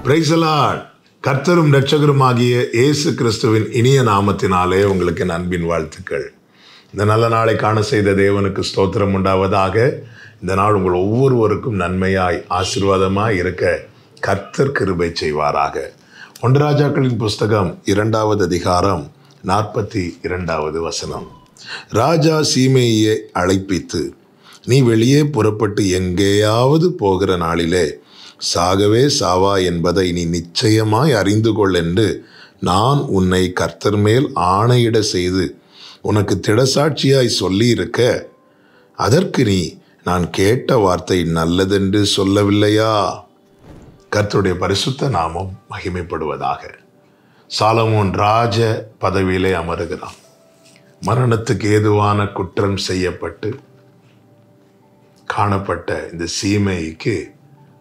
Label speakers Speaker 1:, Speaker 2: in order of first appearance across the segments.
Speaker 1: Praise the Lord. கர்த்தரும் இரட்சகருமாகிய இயேசு கிறிஸ்துவின் இனிய நாமத்தினாலே உங்களுக்கு என் அன்பின் வாழ்த்துக்கள். இந்த நல்ல நாளை காண செய்த தேவனுக்கு ஸ்தோத்திரம் உண்டாவதாக. இந்த நாள் உங்கள் ஒவ்வொருவருக்கும் நன்மையாய் ஆசீர்வாதமாய் இருக்க கர்த்தர் கிருபை செய்வாராக. 1 ராஜாக்களின் புஸ்தகம் 2வது அதிகாரம் 42வது வசனம். ராஜா சீமேயை அழைப்பித்து, நீ வெளியே புறப்பட்டு எங்கேயாவது போகிற நாளிலே சாகவே சாவா என்பதை நீ நிச்சயமாய் அறிந்து கொள் என்று நான் உன்னை கர்த்தர் மேல் ஆணையிட செய்து உனக்கு திடசாட்சியாய் சொல்லியிருக்க, அதற்கு நீ நான் கேட்ட வார்த்தை நல்லதென்று சொல்லவில்லையா? கர்த்தருடைய பரிசுத்த நாமம் மகிமைப்படுவதாக. சாலமோன் ராஜ பதவியிலே அமருகிறான். மரணத்துக்கு ஏதுவான குற்றம் செய்யப்பட்டு காணப்பட்ட இந்த சீமைக்கு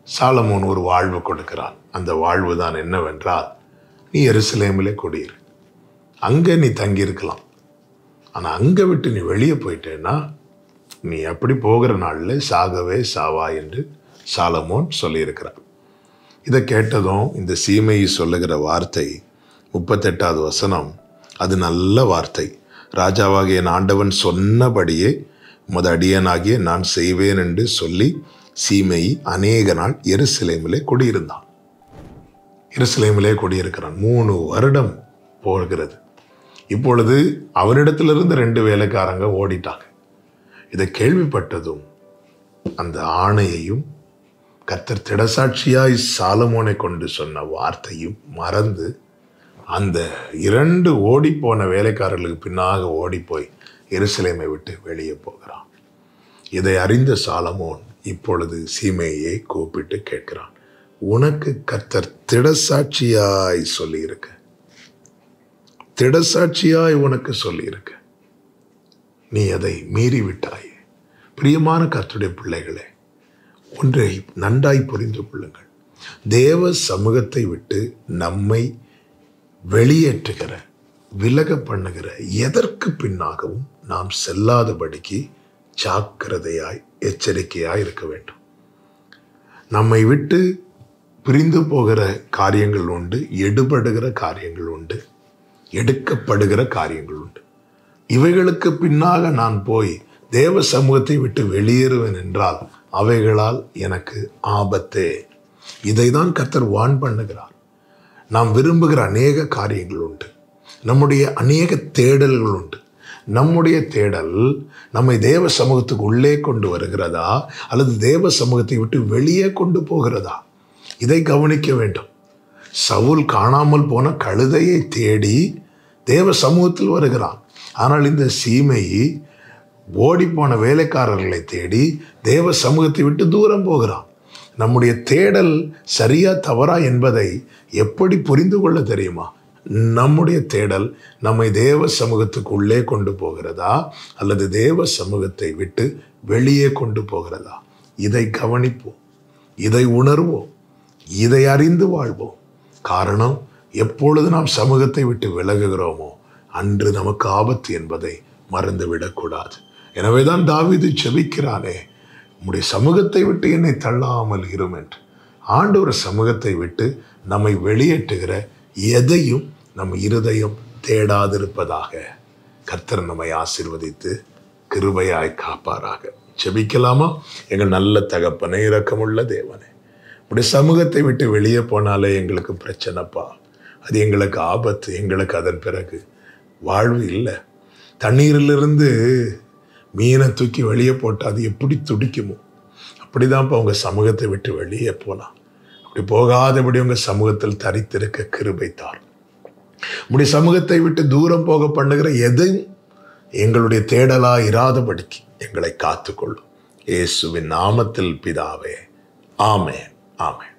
Speaker 1: சாலமோன் ஒரு வாழ்வு கொடுக்கிறான். அந்த வாழ்வு தான் என்னவென்றால், நீ எருசலேமிலே குடியிரு, அங்கே நீ தங்கியிருக்கலாம். ஆனால் அங்கே விட்டு நீ வெளியே போயிட்டேன்னா நீ அப்படி போகிற நாளில் சாகவே சாவா என்று சாலமோன் சொல்லியிருக்கிறார். இதை கேட்டதும் இந்த சீமையை சொல்லுகிற வார்த்தை 38வது வசனம், அது நல்ல வார்த்தை. ராஜாவாகிய என் ஆண்டவன் சொன்னபடியே உமது அடியனாகிய நான் செய்வேன் என்று சொல்லி சீமையை அநேக நாள் எருசலேமிலே குடியிருந்தான். எருசலேமிலே குடியிருக்கிறான். 3 வருடம் போகிறது. இப்பொழுது அவனிடத்திலிருந்து 2 வேலைக்காரங்க ஓடிட்டாங்க. இதை கேள்விப்பட்டதும் அந்த ஆணையையும் கர்த்தர் திடசாட்சியாய் சாலமோனை கொண்டு சொன்ன வார்த்தையும் மறந்து அந்த 2 ஓடிப்போன வேலைக்காரர்களுக்கு பின்னாக ஓடிப்போய் எருசலேமை விட்டு வெளியே போகிறான். இதை அறிந்த சாலமோன் இப்பொழுது சீமையை கூப்பிட்டு கேட்கிறான், உனக்கு கர்த்தர் திடசாட்சியாய் சொல்லியிருக்க, திடசாட்சியாய் உனக்கு சொல்லியிருக்க, நீ அதை மீறிவிட்டாயே. பிரியமான கர்த்தருடைய பிள்ளைகளே, ஒன்றை நன்றாய் புரிந்து கொள்ளுங்கள். தேவ சமூகத்தை விட்டு நம்மை வெளியேற்றுகிற, விலக பண்ணுகிற எதற்கு பின்னாகவும் நாம் செல்லாதபடிக்கு ஜாக்கிரதையாய் எச்சரிக்கையாய் இருக்க வேண்டும். நம்மை விட்டு பிரிந்து போகிற காரியங்கள் உண்டு, எடுபடுகிற காரியங்கள் உண்டு, எடுக்கப்படுகிற காரியங்கள் உண்டு. இவைகளுக்கு பின்னாக நான் போய் தேவ சமூகத்தை விட்டு வெளியேறுவேன் என்றால் அவைகளால் எனக்கு ஆபத்தே. இதை தான் கர்த்தர் வான் பண்ணுகிறார். நாம் விரும்புகிற அநேக காரியங்கள் உண்டு, நம்முடைய அநேக தேடல்கள் உண்டு. நம்முடைய தேடல் நம்மை தேவ சமூகத்துக்கு உள்ளே கொண்டு வருகிறதா அல்லது தேவ சமூகத்தை விட்டு வெளியே கொண்டு போகிறதா? இதை கவனிக்க வேண்டும். சவுல் காணாமல் போன கழுதையை தேடி தேவ சமூகத்தில் வருகிறான். ஆனால் இந்த சீமை ஓடிப்போன வேலைக்காரர்களை தேடி தேவ சமூகத்தை விட்டு தூரம் போகிறான். நம்முடைய தேடல் சரியா தவறா என்பதை எப்படி புரிந்து கொள்ள தெரியுமா? நம்முடைய தேடல் நம்மை தேவ சமூகத்துக்கு உள்ளே கொண்டு போகிறதா அல்லது தேவ சமூகத்தை விட்டு வெளியே கொண்டு போகிறதா? இதை கவனிப்போம், இதை உணர்வோம், இதை அறிந்து வாழ்வோம். காரணம், எப்பொழுது நாம் சமூகத்தை விட்டு விலகுகிறோமோ அன்று நமக்கு ஆபத்து என்பதை மறந்துவிடக்கூடாது. எனவேதான் தாவீது ஜெபிக்கிறானே, உம்முடைய சமூகத்தை விட்டு என்னை தள்ளாமல் இரும் என்று. ஆண்டவர் சமூகத்தை விட்டு நம்மை வெளியேற்றுகிற எதையும் நம் இருதயம் தேடாதிருப்பதாக. கர்த்தர் நம்மை ஆசீர்வதித்து கிருபையாய் காப்பாராக. ஜெபிக்கலாமா? எங்கள் நல்ல தகப்பனே, இரக்கமுள்ள தேவனே, உடைய சமூகத்தை விட்டு வெளியே போனாலே எங்களுக்கு பிரச்சனைப்பா. அது எங்களுக்கு ஆபத்து. எங்களுக்கு அதன் பிறகு வாழ்வு இல்லை. தண்ணீரிலிருந்து மீனை தூக்கி வெளியே போட்டால் அது எப்படி துடிக்குமோ அப்படிதான்ப்பா உங்கள் சமூகத்தை விட்டு வெளியே போகலாம். அப்படி போகாதபடி உங்கள் சமூகத்தில் தரித்திருக்க கிருபை தார். உடைய சமூகத்தை விட்டு தூரம் போக பண்ணுகிற எதையும் எங்களுடைய தேடலா இராதபடிக்கு எங்களை காத்துக்கொள்ளும். இயேசுவின் நாமத்தில் பிதாவே, ஆமென், ஆமென்.